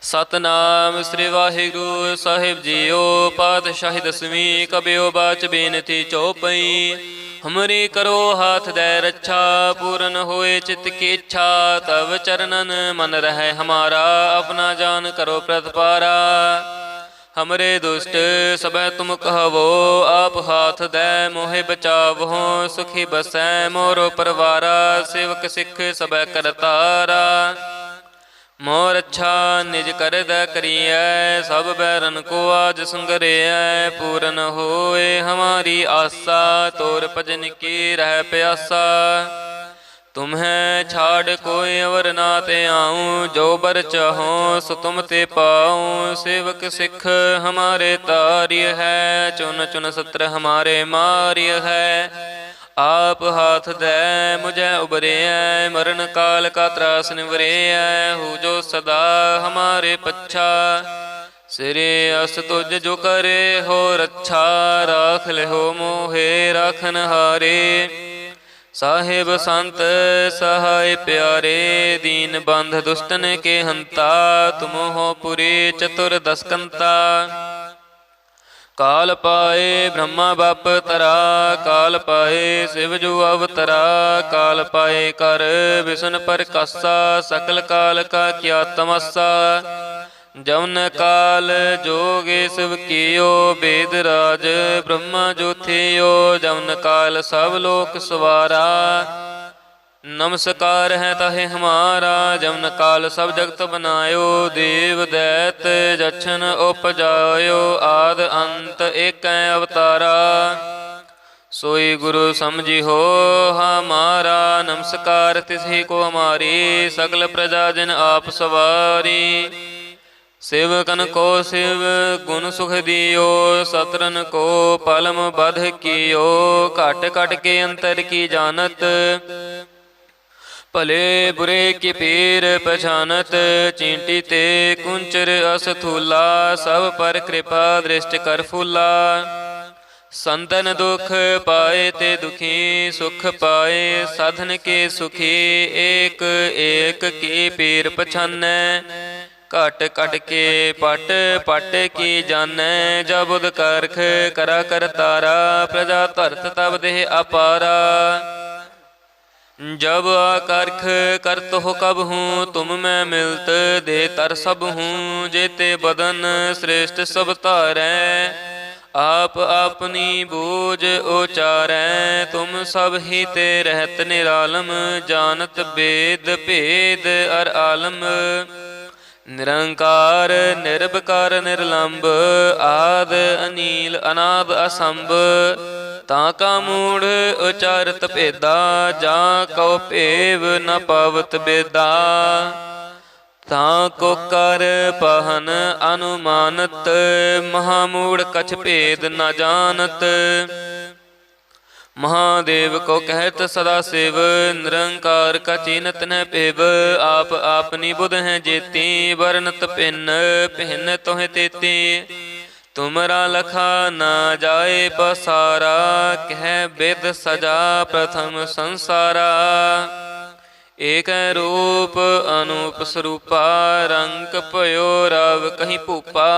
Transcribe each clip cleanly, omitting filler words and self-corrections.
ਸਤਨਾਮ ਸ੍ਰੀ ਵਾਹਿਗੁਰੂ ਸਾਹਿਬ JIO. ਪਾਤਸ਼ਾਹੀ ਦਸਵੀਂ ਕਬਿਓ ਬਾਚ ਬੇਨਤੀ ਚਉਪਈ। हमरी करो हाथ दे रक्षा, पूरन होए चित्त की इच्छा। तब चरणन मन रहे हमारा, अपना जान करो प्रतिपारा। हमरे दुष्ट सब तुम कहवो, आप हाथ दे मोहे बचावो। सुखी बसै मोरो परवारा, सेवक सिख सब करतारा। मोर अच्छा निज कर दै करिए, सब बैरन को आज संगरिए। पूरन होए हमारी आशा, तोर भजन की रह प्यासा। तुम्हें छाड़ कोई अवर ना ते आऊँ, जो बर चाहो सो तुम ते पाऊँ। सेवक सिख हमारे तार्य है, चुन चुन सत्र हमारे मार्य है। आप हाथ दे मुझे उबरे, मरण काल का त्रास निवरे। हूँ जो सदा हमारे पच्छा, सिरे अस तुझ जो करे हो रक्षा। राख ले हो मोहे राखन हारे, साहिब संत सहाय प्यारे। दीन बंध दुष्टन के हंता, तुम हो पुरी चतुर दसकंता। काल पाए ब्रह्मा बाप तरा, काल पाए शिव जो अवतरा। काल पाए कर विष्णु पर कासा, सकल काल का क्या तमासा। जौन काल जोगे शिव कियो, वेद राज ब्रह्मा जो थियो। जौन काल सब लोक सवारा, नमस्कार है ताहे हमारा। जमन काल सब जगत बनायो, देव दैत जछन उपजायो। आद अंत एक अवतारा, सोई गुरु समझी हो हमारा। नमस्कार तिसही को हमारी, सकल प्रजा जन आप सवारी। सेवकन को शिव गुण सुख दियो, सतरन को पलम बध कियो। घट घट के अंतर की जानत, भले बुरे की पीर पहचानत। चींटी ते कुंचर असथूला, सब पर कृपा दृष्टि कर फूला। संतन दुख पाए ते दुखी, सुख पाए साधन के सुखी। एक एक की पीर पछानै, घट घट के पट पट की जानै। जब बुध कारख करा कर तारा, प्रजा धरत तब देह अपारा। जब आकारख करत हो कब हूँ, तुम मैं मिलत दे तर सब हूँ। जेते बदन श्रेष्ठ सब तारै, आप अपनी बूझ उचारै। तुम सब ही ते रहत निरालम, जानत वेद भेद अर आलम। निरंकार निर्विकार निर्लंब, आद अनील अनाद असंभ। ताका मूढ़ उचारत भेदा, जा कौ भेव न पावत बेदा। ताको कर पहन अनुमानत, महामूढ़ कछ भेद न जानत। महादेव को कहत सदा शिव, निरंकार का चीनत न पेव। आप आपनी बुध हैं जेती, वर्णत भिन्न भिन्न तोह तेती। तुमरा लखा न जाए पसारा, कह वेद सजा प्रथम संसारा। एक रूप अनूप स्वरूपा, रंग पयो रव कहीं भूपा।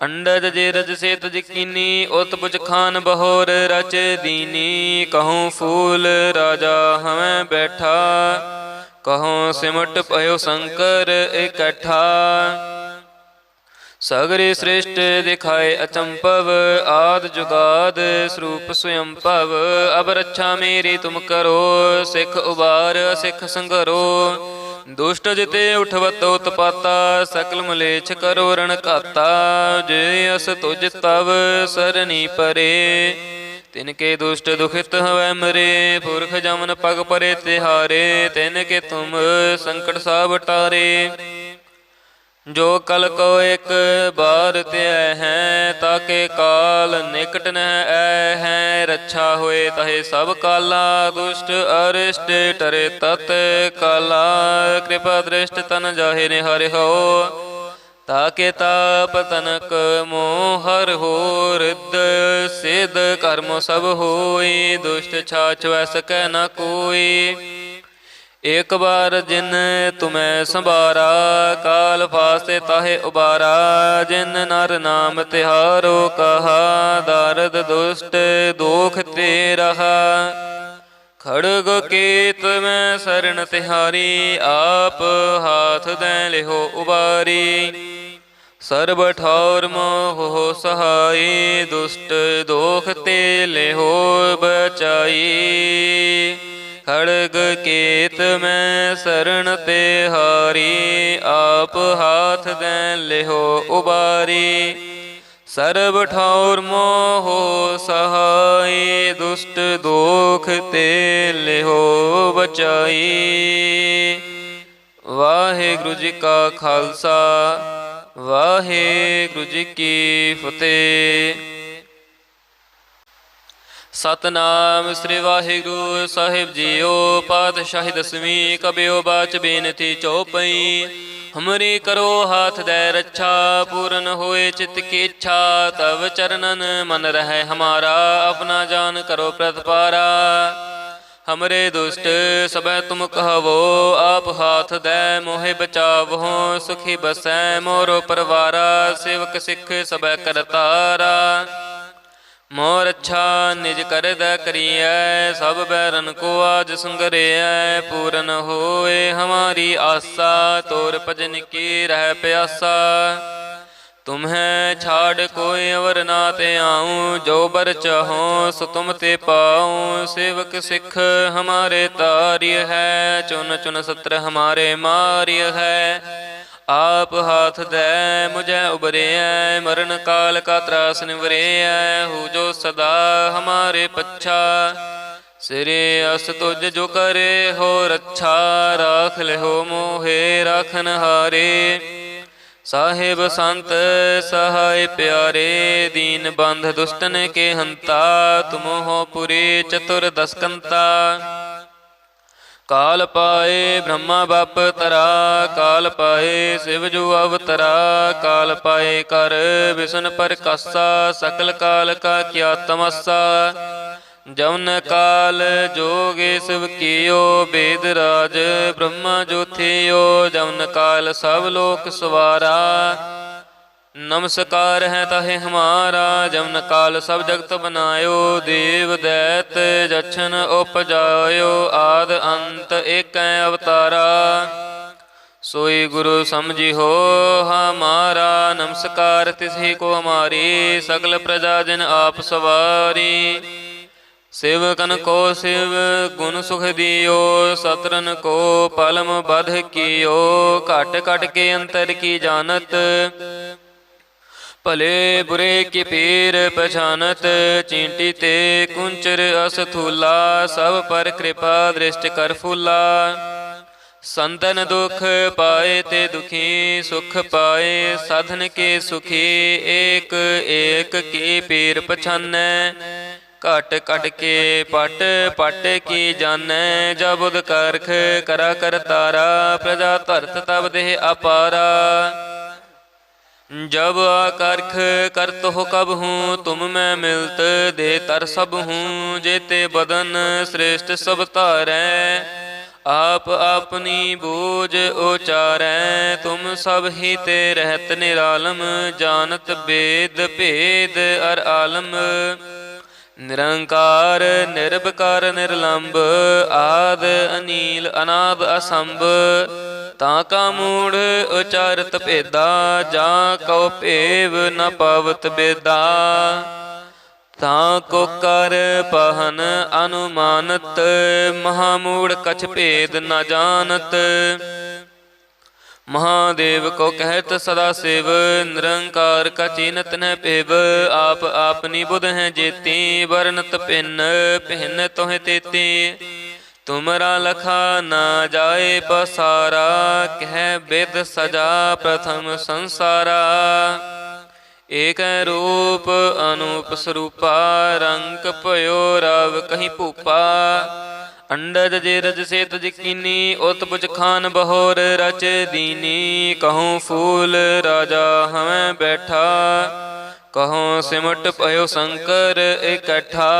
अंडज जे रज से तज कीनी, उत पुज खान बहोर रच दीनी। कहूँ फूल राजा हमें बैठा, कहूँ सिमट पयो शंकर इकट्ठा। सगरे श्रेष्ठ दिखाए अचंपव, आद जुगाद स्वरूप स्वयं भव। अब रक्षा मेरी तुम करो, सिख उबार सिख संगरो। दुष्ट जिते उठवत उत्पाता, सकल मलेच्छ करो रण घाता। जे अस तुझ तव सरनी परे, तिनके दुष्ट दुखित हवै मरे। पुरख जमन पग परे तिहारे, तिनके तुम संकट साब टारे। जो कल को एक बार त्याय है, ताके काल निकट न ऐ है। रक्षा होए तहे सब काला, दुष्ट अरिष्ट टरे तत काला। कृपा दृष्ट तन जाहे निहारे हो, ताके ताप तनक मोहर हो। रिद्ध सिद्ध कर्म सब होई, दुष्ट छाछ वै सकै न कोई। एक बार जिन तुम्हें संभारा, काल फासे ताहे उबारा। जिन नर नाम तिहारो कहा, दारद दुष्ट दोख ते रहा। खड़ग केत में शरण तिहारी, आप हाथ दे लिहो उबारी। सर्ब ठौर मोह सहाय, दुष्ट दोख ते लेहो बचाई। खड़ग केत में शरण तिहारी, आप हाथ दे लिहो उबारी। सर्ब ठौर मोह सहाय, दुष्ट दोख ते लिहो बचाई। वाहिगुरु जी का खालसा, वाहिगुरु जी की फतेह। सतनाम श्री वाहिगुरु साहिब जीओ। पातशाही दसवीं कबियो बाच बेनती चौपई। हमरी करो हाथ दे रक्षा, पूरन होए चित्त की इच्छा। तब चरणन मन रहे हमारा, अपना जान करो प्रतिपारा। हमरे दुष्ट सब तुम कहवो, आप हाथ दे मोहे बचावो। सुखी बसै मोरो परवारा, सेवक सिख सब करतारा। मोर अच्छा निज कर दै करिए, सब बैरन को आज संगरिए। पूरन होए हमारी आशा, तोर भजन की रह प्यासा। तुम्हें छाड़ कोई अवर ना ते आऊँ, जो बर चाहो सो तुम ते पाऊँ। सेवक सिख हमारे तार्य है, चुन चुन सत्र हमारे मार्य है। आप हाथ दे मुझे उबरे, मरण काल का त्रास निवरे। हूँ जो सदा हमारे पच्छा, सिरे अस तुझ जो करे हो रक्षा। राख ले हो मोहे राखन हारे, साहिब संत सहाय प्यारे। दीन बंध दुष्टन के हंता, तुम हो पुरी चतुर दसकंता। काल पाए ब्रह्मा बाप तरा, काल पाए शिव जो अवतरा। काल पाए कर विष्णु पर कासा, सकल काल का क्या तमस्सा। जौन काल जोगे शिव कियो, वेद राज ब्रह्मा जो थियो। जौन काल सब लोक सवारा, नमस्कार है ताहे हमारा। जमन काल सब जगत बनायो, देव दैत जछन उपजायो। आद अंत एक अवतारा, सोई गुरु समझी हो हमारा। नमस्कार तिसही को हमारी, सकल प्रजा जिन आप सवारी। सेवकन को शिव गुण सुख दियो, सतरन को पलम बध कियो। घट घट के अंतर की जानत, भले बुरे की पीर पहचानत। चींटी ते कुंचर असथूला, सब पर कृपा दृष्टि कर फूला। संतन दुख पाए ते दुखी, सुख पाए साधन के सुखी। एक एक की पीर पछानै, घट घट के पट पट की जानै। जब बुध कारख करा कर तारा, प्रजा धरत तब देह अपारा। जब आकारख करत हो कब हूँ, तुम मैं मिलत दे तर सब हूँ। जेते बदन श्रेष्ठ सब तारै, आप अपनी बूझ उचारै। तुम सब ही ते रहत निरालम, जानत वेद भेद अर आलम। निरंकार निर्विकार निर्लंब, आद अनील अनाद असंभ। ताका मूढ़ उचारत भेदा, जा कौ भेव न पावत बेदा। ताको कर पहन अनुमानत, महामूढ़ कछ भेद न जानत। महादेव को कहत सदा शिव, निरंकार का चीनत न पेव। आप आपनी बुध हैं जेती, वर्णत भिन्न भिन्न तोह तेती। तुमरा लखा न जाए पसारा, कह वेद सजा प्रथम संसारा। एक रूप अनूप स्वरूपा, रंग पयो रव कहीं भूपा। अंडज जेरज से तज कीनी, उत बुझ खान बहोर रच दीनी। कहूँ फूल राजा हमें बैठा, कहूँ सिमट पयो शंकर इकट्ठा।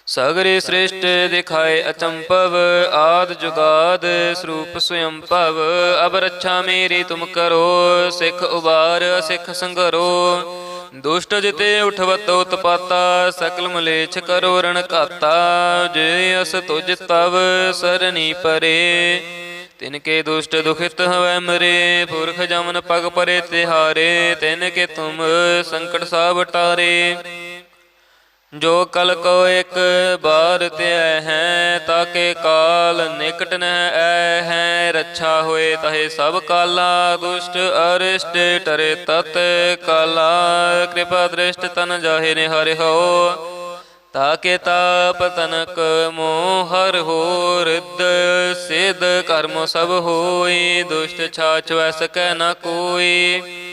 सगरे श्रेष्ठ दिखाए अचंपव, आद जुगाद स्वरूप स्वयं भव। अब रक्षा मेरी तुम करो, सिख उबार सिख संगरो। दुष्ट जिते उठवत उत्पाता, सकल मलेच्छ करो रण घाता। जे अस तुझ तव सरनी परे, तिनके दुष्ट दुखित हवै मरे। पुरख जमन पग परे तिहारे, तिनके तुम संकट साब टारे। जो कल को एक बार त्याय है, ताके काल निकट न ऐ है। रक्षा होए तहे सब काला, दुष्ट अरिष्ट टरे तत काला। कृपा दृष्ट तन जाहे निहारे हो, ताके ताप तनक मोहर हो। रिद्ध सिद्ध कर्म सब होई, दुष्ट छाछ वै सकै न कोई।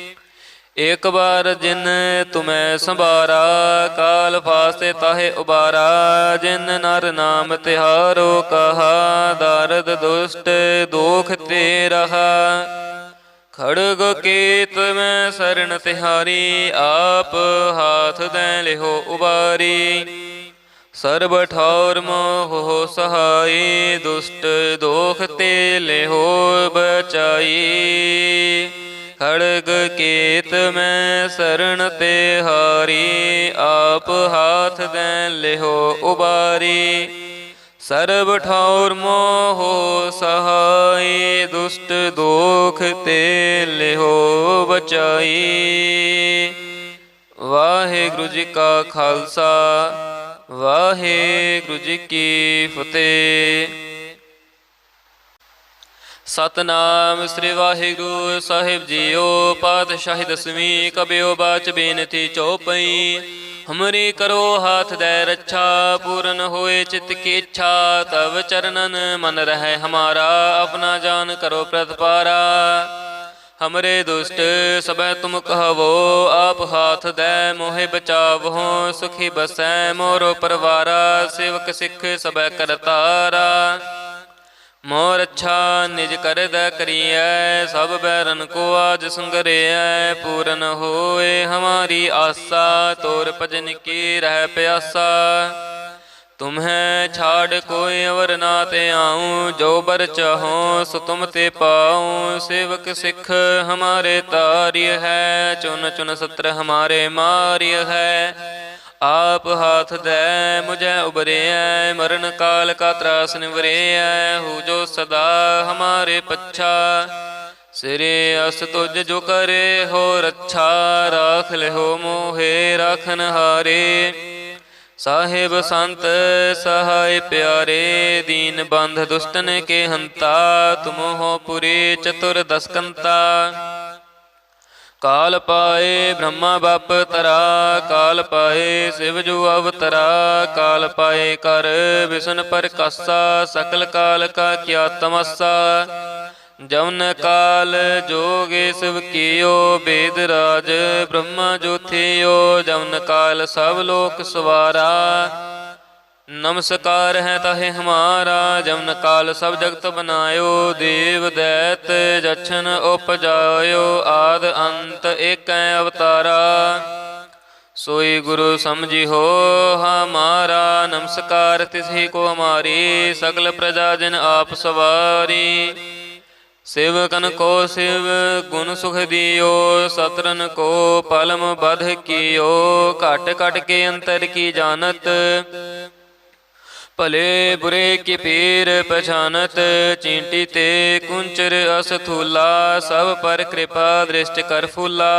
एक बार जिन तुम्हें संभारा, काल फासे ताहे उबारा। जिन नर नाम तिहारो कहा, दारद दुष्ट दोख ते रहा। खड़ग केत में शरण तिहारी, आप हाथ दे लिहो उबारी। सर्ब ठौर मोह सहाय, दुष्ट दोख ते लिहो बचाई। खड़ग केत में शरण तिहारी, आप हाथ दे लिहो उबारी। सर्ब ठौर मोह सहाय, दुष्ट दोख ते लिहो बचाई। वाहिगुरु जी का खालसा, वाहिगुरु जी की फतेह। सतनाम श्री वाहिगुरु साहिब जीओ। पातशाही दसवीं कबियो बाच बेनती चौपई। हमरी करो हाथ दे रक्षा, पूर्ण होए चित्त की इच्छा। तब चरणन मन रहे हमारा, अपना जान करो प्रतिपारा। हमरे दुष्ट सब तुम कहवो, आप हाथ दे मोहे बचावहो। सुखी बसै मोरो परवारा, सेवक सिख सब करतारा। मोर अच्छा निज कर दै करिय, सब बैरन को आज संगरिय। पूरन होए हमारी आशा, तोर भजन की रह प्यासा। तुम्हें छाड़ कोई अवर ना ते आऊँ, जो बर चाहो सो तुम ते पाऊँ। सेवक सिख हमारे तार्य है, चुन चुन सत्र हमारे मार्य है। आप हाथ दे मुझे उबरे, मरण काल का त्रास निवरे। हूँ जो सदा हमारे पच्छा, सिरे अस तुझ जो करे हो रक्षा। राख ले हो मोहे राखन हारे, साहिब संत सहाय प्यारे। दीन बंध दुष्टन के हंता, तुम हो पुरी चतुर दसकंता। काल पाए ब्रह्मा बाप तरा, काल पाए शिव जो अवतरा। काल पाए कर विष्णु पर कासा, सकल काल का क्या तमस्सा। जवन काल जोगे शिव कियो, वेद राज ब्रह्मा जो थियो। जवन काल सब लोक सवारा, नमस्कार है ताहे हमारा। जमन काल सब जगत बनायो, देव दैत जछन उपजायो। आद अंत एक अवतारा, सोई गुरु समझी हो हमारा। नमस्कार तिसही को हमारी, सकल प्रजा जिन आप सवारी। सेवकन को शिव गुण सुख दियो, सतरन को पलम बध कियो। घट घट के अंतर की जानत, भले बुरे की पीर पहचानत। चींटी ते कुंचर असथूला, सब पर कृपा दृष्टि कर फूला।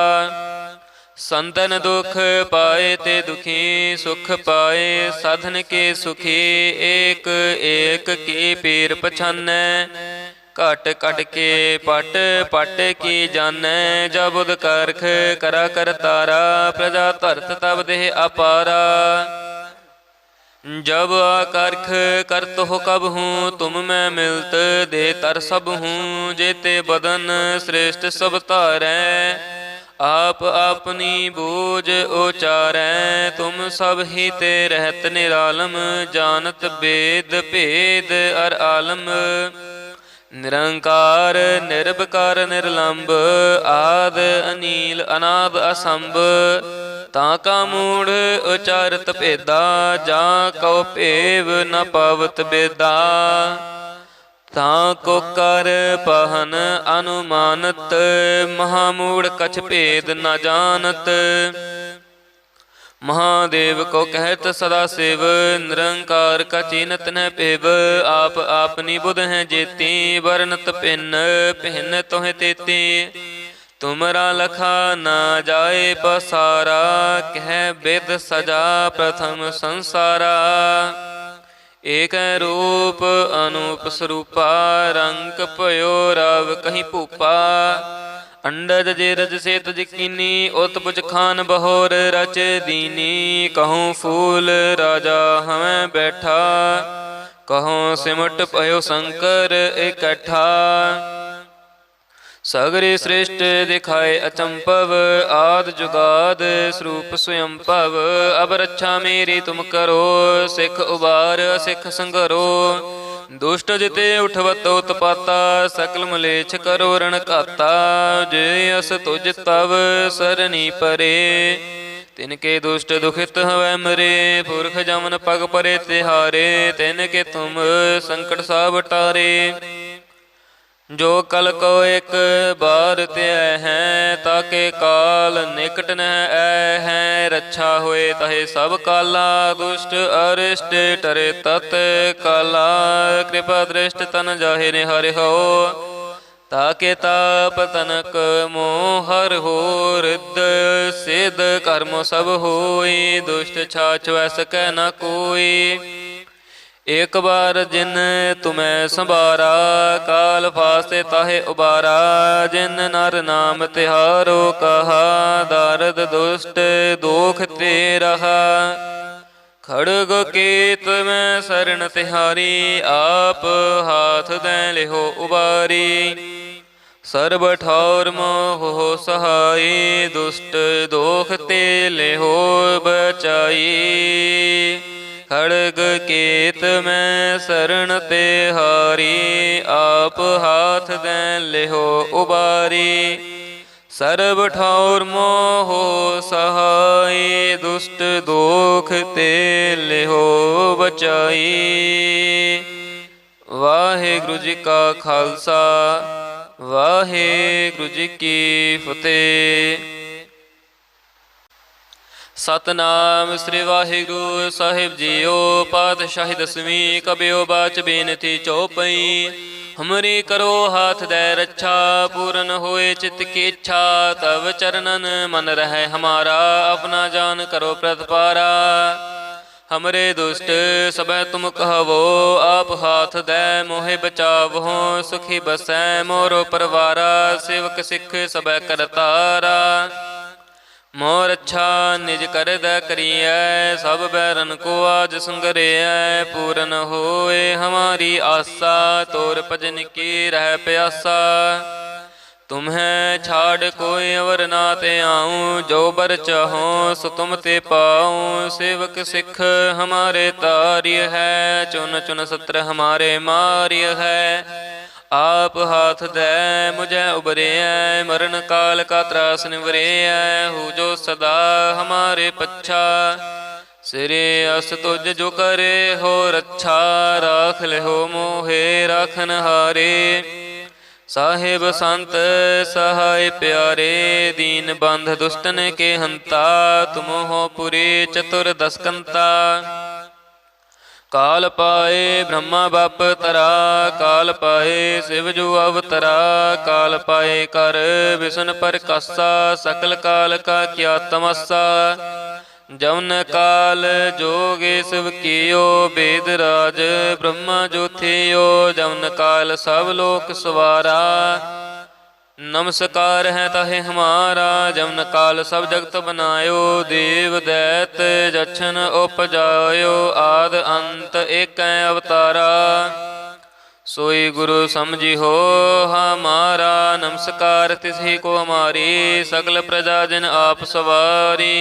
संतन दुख पाए ते दुखी, सुख पाए साधन के सुखी। एक एक की पीर पछानै, घट घट के पट पट की जानै। जब उद करख करा कर तारा, प्रजा धरत तब देह अपारा। जब आकर्ख करत हो कब हूँ, तुम मैं मिलत दे तर सब हूँ। जेते बदन श्रेष्ठ सब तारै, आप अपनी बूझ उचारै। तुम सब ही ते रहत निरालम, जानत वेद भेद अर आलम। निरंकार निर्विकार निर्लंब, आद अनील अनाद असंभ। ਤਾਂ ਕਾ ਮੂੜ ਉਚਾਰਤ ਭੇਦਾ, ਜਾਂ ਕਉ ਭੇਵ ਨ ਪਾਵਤ ਬੇਦਾ। ਤਾਂ ਕੋ ਕਰ ਪਹਨ ਅਨੁਮਾਨਤ, ਮਹਾਮੂੜ ਕਛ ਭੇਦ ਨ ਜਾਨਤ। महादेव को कहत सदा शिव, निरंकार का चीनत न पिव। आप आपनी बुध हैं जेती, वर्णत भिन्न भिन्न तोह तेती। तुमरा लखा न जाए पसारा, कह विद सजा प्रथम संसारा। एक रूप अनूप स्वरूपा, रंग पयो रव कहीं भूपा। अंडज जेरज से तज कीनी, उत पुज खान बहोर रच दीनी। कहूँ फूल राजा हमें बैठा, कहूँ सिमट पयो शंकर इकट्ठा। सगरे श्रेष्ठ दिखाए अचंपव, आद जुगाद स्वरूप स्वयं भव। अब रक्षा मेरी तुम करो, सिख उबार सिख संगरो। दुष्ट जिते उठवत उत्पाता, सकल मलेच्छ करो रण घाता। जे अस तुझ तव सरनी परे, तिनके दुष्ट दुखित हवै मरे। पुरख जमन पग परे तिहारे, तिनके तुम संकट साब टारे। जो कल को एक बार त्याय है, ताके काल निकट न ऐ है। रक्षा होए तहे सब काला, दुष्ट अरिष्ट टरे तत काला। कृपा दृष्ट तन जाहे निहारे हो, ताके ताप तनक मोहर हो। रिद्ध सिद्ध कर्म सब होई, दुष्ट छाछ वै सकै न कोई। एक बार जिन तुम्हें संभारा, काल फासे ताहे उबारा। जिन नर नाम तिहारो कहा, दारद दुष्ट दोख ते रहा। खड़ग केत में शरण तिहारी, आप हाथ दे लिहो उबारी। सर्ब ठौर मोह सहाय, दुष्ट दोख ते लिहो बचाई। खड़ग केत में शरण तिहारी, आप हाथ दे लिहो उबारी। सर्ब ठौर मोह सहाय, दुष्ट दोख ते लिहो बचाई। वाहिगुरु जी का खालसा, वाहिगुरु जी की फतेह। सतनाम श्री वाहिगुरु साहिब जीओ। पातशाही दसवीं कबियो बाच बेनती चौपई। हमरी करो हाथ दे रक्षा, पूरन होए चित्त की इच्छा। तब चरणन मन रहे हमारा, अपना जान करो प्रतिपारा। हमरे दुष्ट सब तुम कहवो, आप हाथ दे मोहे बचावो। सुखी बसै मोरो परवारा, सेवक सिख सब करतारा। मोर अच्छा निज कर दै करिए, सब बैरन को आज संगरिए। पूरन होए हमारी आशा, तोर भजन की रह प्यासा। तुम्हें छाड़ कोई अवर ना ते आऊँ, जो बर चाहो सो तुम ते पाऊँ। सेवक सिख हमारे तार्य है, चुन चुन सत्र हमारे मार्य है। आप हाथ दे मुझे उबरे, मरण काल का त्रास निवरे। हो जो सदा हमारे पच्छा, सिरे अस तुझ जो करे हो रक्षा। राख ले हो मोहे राखन हारे, साहिब संत सहाय प्यारे। दीन बंध दुष्टन के हंता, तुम हो पुरी चतुर दसकंता। काल पाए ब्रह्मा बाप तरा, काल पाए शिव जो अवतरा। काल पाए कर विष्णु पर कासा, सकल काल का क्या तमस्सा। जौन काल जोगे शिव कियो, वेद राज ब्रह्मा जो थियो। जौन काल सब लोक सवारा, नमस्कार है ताहे हमारा। जमन काल सब जगत बनायो, देव दैत जछन उपजायो। आद अंत एक अवतारा, सोई गुरु समझी हो हमारा। नमस्कार तिसही को हमारी, सकल प्रजा जिन आप सवारी।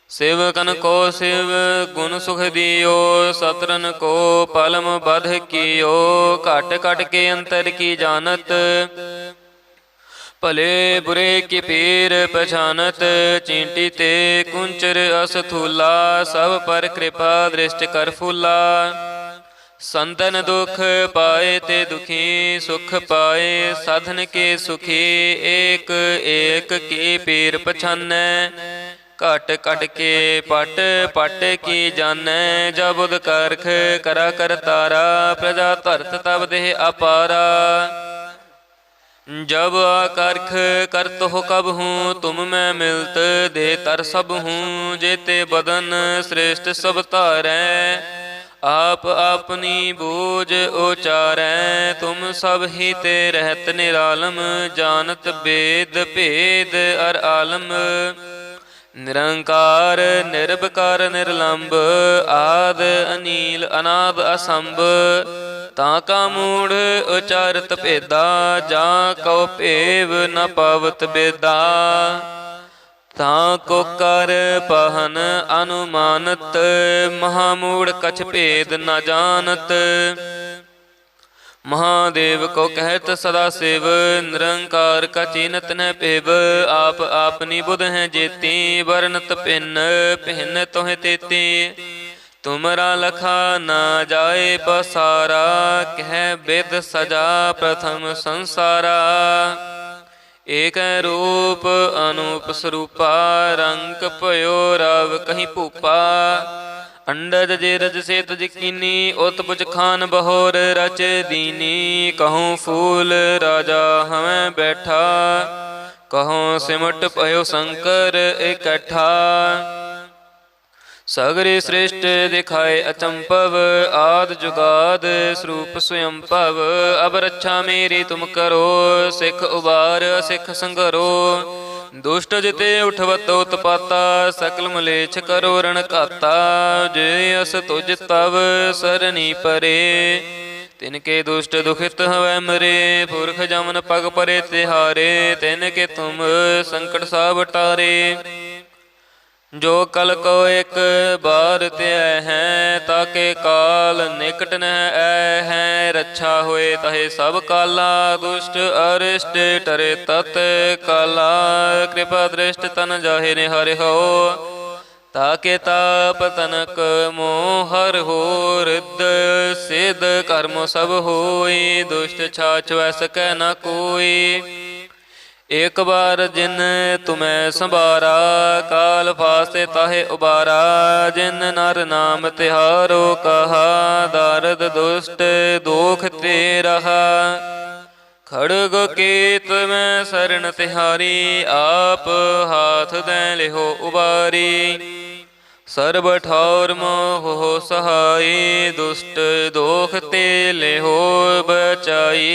सेवकन को शिव गुण सुख दियो, सतरन को पलम बध कियो। काट काट के अंतर की जानत, भले बुरे की पीर पहचानत, चींटी ते कुंचर असथूला, सब पर कृपा दृष्टि कर फूला। संतन दुख पाए ते दुखी, सुख पाए साधन के सुखी, एक एक की पीर पछानै, घट घट के पट पट की जानै। जब बुध कारख करा कर तारा, प्रजा धरत तब देह अपारा। जब आकारख करत हो कब हूँ, तुम मैं मिलत दे तर सब हूँ। जेते बदन श्रेष्ठ सब तारै, आप अपनी बूझ उचारै। तुम सब ही ते रहत निरालम, जानत वेद भेद अर आलम। निरंकार निर्विकार निर्लंब, आद अनील अनाद असंभ। ताका मूढ़ उचारत भेदा, जा कौ पेव न पावत बेदा। ताको कर पहन अनुमानत, महामूढ़ कछ भेद न जानत। महादेव को कहत सदा शिव, निरंकार का चीनत न पेव। आप आपनी बुध हैं जेती, वर्णत भिन्न भिन्न तोह तेती। तुमरा लखा न जाए पसारा, कह वेद सजा प्रथम संसारा। एक रूप अनूप स्वरूपा, रंग पयो रव कहीं भूपा। अंडज जे रज से तज कीनी, उत पुछ खान बहोर रच दीनी। कहूँ फूल राजा हमें बैठा, कहूँ सिमट पयो शंकर इकट्ठा। सगरे श्रेष्ठ दिखाए अचंपव, आद जुगाद स्वरूप स्वयं भव। अब रक्षा मेरी तुम करो, सिख उबार सिख संगरो। दुष्ट जिते उठवत उत्पाता, सकल मलेच्छ करो रण घाता। जे अस तुझ तव सरनी परे, तिनके दुष्ट दुखित हवै मरे। पुरख जमन पग परे तिहारे, तिनके तुम संकट साब टारे। जो कल को एक बार त्याय है, ताके काल निकट न ऐ है। रक्षा होए तहे सब काला, दुष्ट अरिष्ट टरे तत काला। कृपा दृष्ट तन जाहे निहारे हो, ताके ताप तनक मोहर हो। रिद्ध सिद्ध कर्म सब होई, दुष्ट छाछ वै सकै न कोई। एक बार जिन तुम्हें संभारा, काल फासे ताहे उबारा। जिन नर नाम तिहारो कहा, दारद दुष्ट दोख ते रहा। खड़ग केत में शरण तिहारी, आप हाथ दे लिहो उबारी। सर्ब ठौर मोह सहाय, दुष्ट दोख ते लिहो बचाई।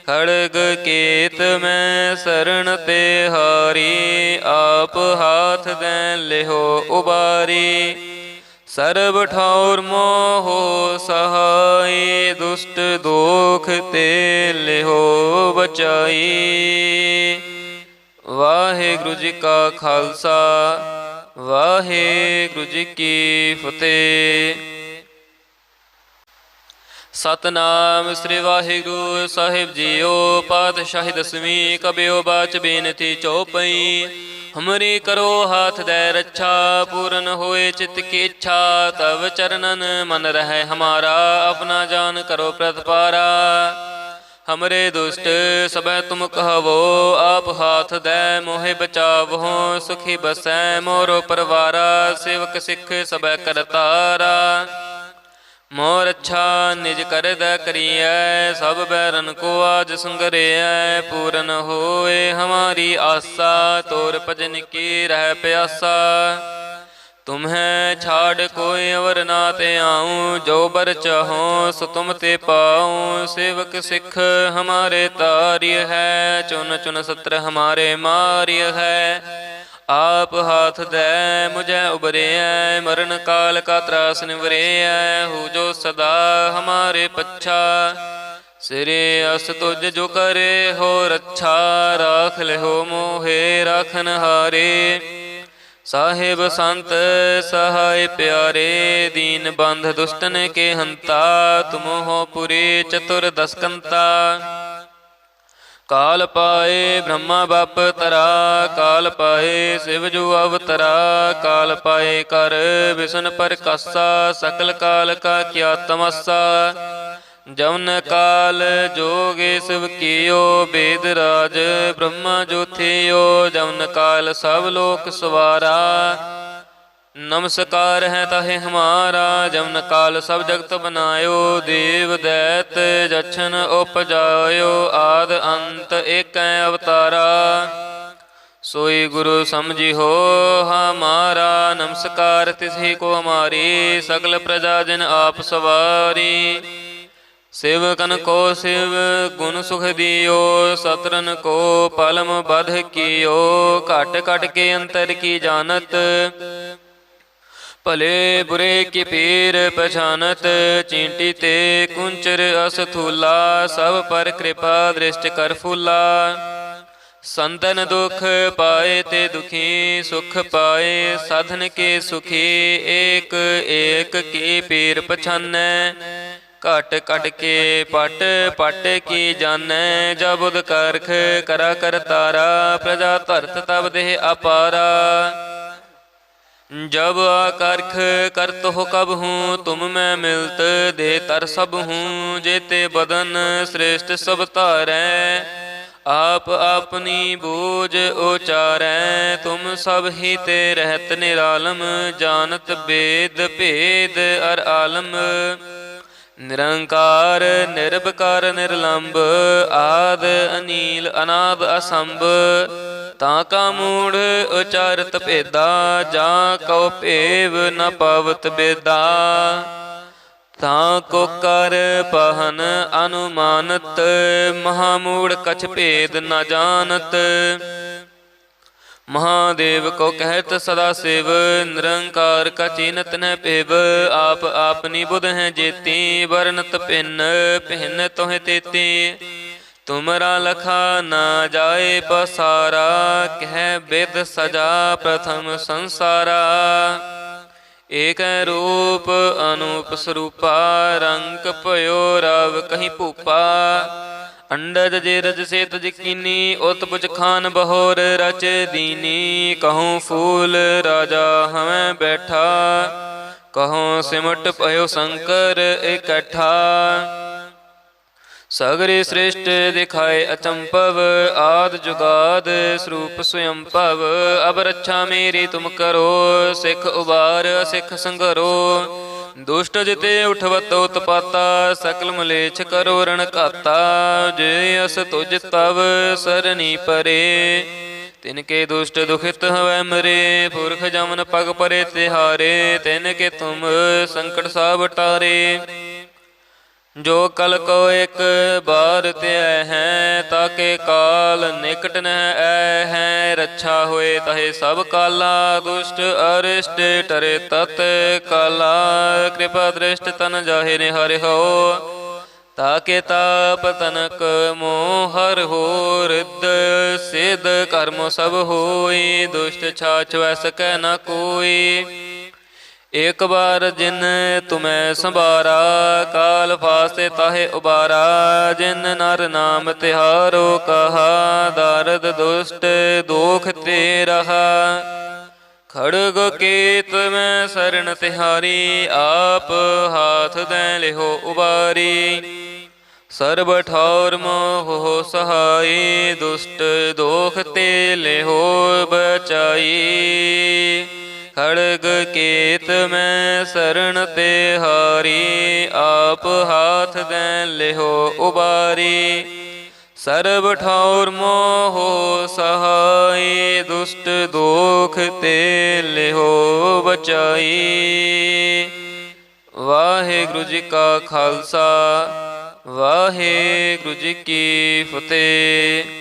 खड़ग केत में शरण तिहारी, आप हाथ दे लिहो उबारी। सर्ब ठौर मोह सहाय, दुष्ट दोख ते लिहो बचाई। वाहिगुरु जी का खालसा, वाहिगुरु जी की फतेह। सतनाम श्री वाहिगुरु साहिब जीओ। पातशाही दसवीं कबियो बाच बेनती चौपई। हमरी करो हाथ दे रक्षा, पूर्ण होए चित्त की इच्छा। तब चरणन मन रहे हमारा, अपना जान करो प्रतिपारा। हमरे दुष्ट सब तुम कहवो, आप हाथ दे मोहे बचावो। सुखी बसै मोरो परवारा, सेवक सिख सब करतारा। मोर अच्छा निज कर द करिय, सब बैरन को आज संगरिय। पूरन होए हमारी आशा, तोर भजन की रह प्यासा। तुम्हें छाड़ कोई अवर ना ते आऊँ, जो बर चाहो सो तुम ते पाऊँ। सेवक सिख हमारे तार्य है, चुन चुन सत्र हमारे मार्य है। आप हाथ दे मुझे उबरे, मरण काल का त्रास निवरे। हो जो सदा हमारे पच्छा, सिरे अस तुझ जो करे हो रक्षा। राख ले हो मोहे राखन हारे, साहिब संत सहाय प्यारे। दीन बंध दुष्टन के हंता, तुम हो पुरी चतुर दसकंता। काल पाए ब्रह्मा बाप तरा, काल पाए शिव जो अवतरा, काल पाए कर विष्णु पर कसा, सकल काल का क्या तमस्सा। जवन काल जोगे शिव कियो, वेद राज ब्रह्मा जो थियो, जवन काल सब लोक सवारा, नमस्कार है ताहे हमारा। जमन काल सब जगत बनायो, देव दैत जछन उपजायो, आद अंत एक अवतारा, सोई गुरु समझी हो हमारा। नमस्कार तिसही को हमारी, सकल प्रजा जिन आप सवारी। सेवकन को शिव गुण सुख दियो, सतरन को पलम बध कियो, घट घट के अंतर की जानत, भले बुरे की पीर पहचानत। चींटी ते कुंचर असथूला, सब पर कृपा दृष्टि कर फूला। संतन दुख पाए ते दुखी, सुख पाए साधन के सुखी। एक एक की पीर पछानै, घट घट के पट पट की जानै। जब उद करख करा कर तारा, प्रजा धरत तब देह अपारा। जब आकारख करत हो कब हूँ, तुम मैं मिलत दे तर सब हूँ। जेते बदन श्रेष्ठ सब तारै, आप अपनी बूझ उचारै। तुम सब ही ते रहत निरालम, जानत वेद भेद अर आलम। निरंकार निर्विकार निर्लंब, आद अनील अनाद असंभ। ताका मूढ़ उचारत भेदा, जा कौ पेव न पावत बेदा। ताको कर पहन अनुमानत, महामूढ़ कछ भेद न जानत। महादेव को कहत सदा शिव, निरंकार का चीनत न पेव। आप आपनी बुध हैं जेती, वर्णत भिन्न भिन्न तोह तेती। तुमरा लखा न जाए पसारा, कह विद सजा प्रथम संसारा। एक रूप अनूप स्वरूपा, रंग पयो रव कहीं भूपा। अंडज जेरज से तज कीनी, उत्पुज खान बहोर रच दीनी। कहूँ फूल राजा हमें बैठा, कहूँ सिमट पयो शंकर इकट्ठा। सगरे श्रेष्ठ दिखाए अचंपव, आद जुगाद स्वरूप स्वयं भव। अब रक्षा मेरी तुम करो, सिख उबार सिख संघरो। दुष्ट जिते उठवत उत्पाता, सकल मलेच्छ करो रण घाता। जे अस तुझ तव सरनी परे, तिनके दुष्ट दुखित हवै मरे। पुरख जमन पग परे तिहारे, तिनके तुम संकट साब टारे। जो कल को एक बार त्याय है, ताके काल निकट न ऐ है। रक्षा होए तहे सब काला, दुष्ट अरिष्ट टरे तत काला। कृपा दृष्ट तन जाहे निहारे हो, ताके ताप तनक मोहर हो। रिद्ध सिद्ध कर्म सब होई, दुष्ट छाछ वै सकै न कोई। एक बार जिन तुम्हें संभारा, काल फासे ताहे उबारा। जिन नर नाम तिहारो कहा, दारद दुष्ट दोख ते रहा। खड़ग केत में शरण तिहारी, आप हाथ दें लिहो उबारी। सर्ब ठौर मोह सहाय, दुष्ट दोख ते लिहो बचाई। खड़ग केत में शरण तिहारी, आप हाथ दें लिहो उबारी। सर्ब ठौर मोह सहाय, दुष्ट दोख ते लिहो बचाई। वाहेगुरु जी का खालसा, वाहेगुरु जी की फतेह।